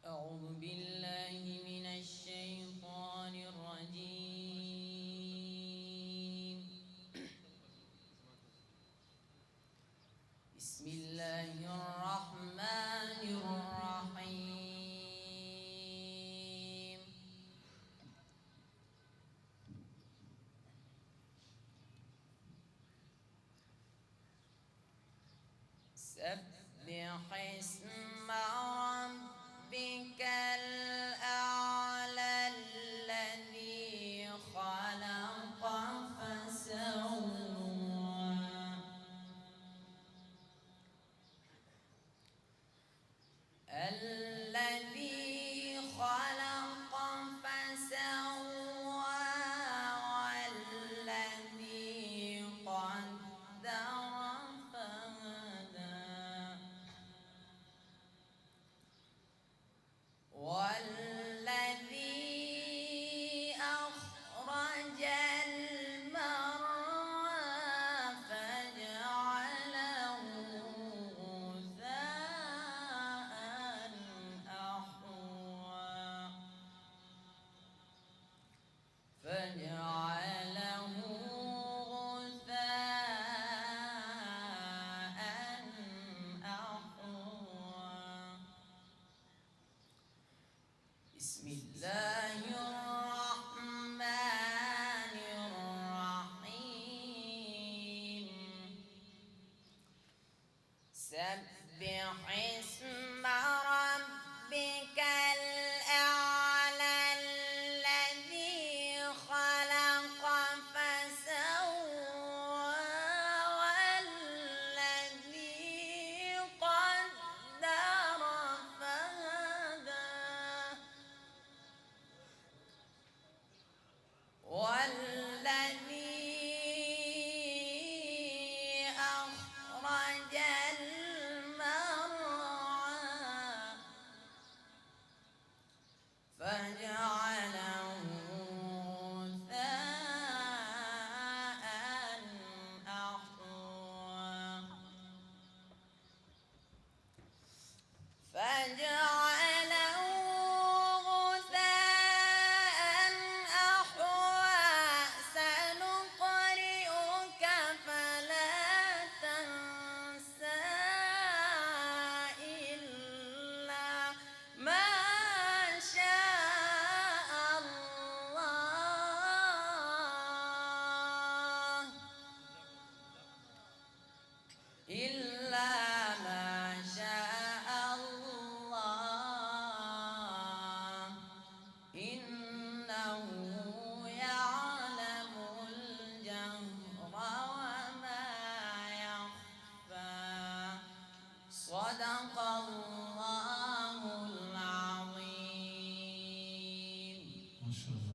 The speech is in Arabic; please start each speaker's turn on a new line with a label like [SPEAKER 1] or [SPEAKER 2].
[SPEAKER 1] أعوذ بالله من الشيطان الرجيم. بسم الله الرحمن الرحيم. سبح اسم ربك الأعلى الذي خلق فسوى الذي خلق فسوى والذي قدر والذي أخرج المرعى فجعله غثاء أحوى بسم الله الرحمن الرحيم. سبح اسم ربك الأعلى الذي خلق فسوى والذي قدر فهدى والذي أخرج المرعى فجعله غثاء أحوى سنقرئك فلا تنسى إلا ما شاء الله إلا ما شاء الله إنه يعلم الجهر وما يخفى صدق الله.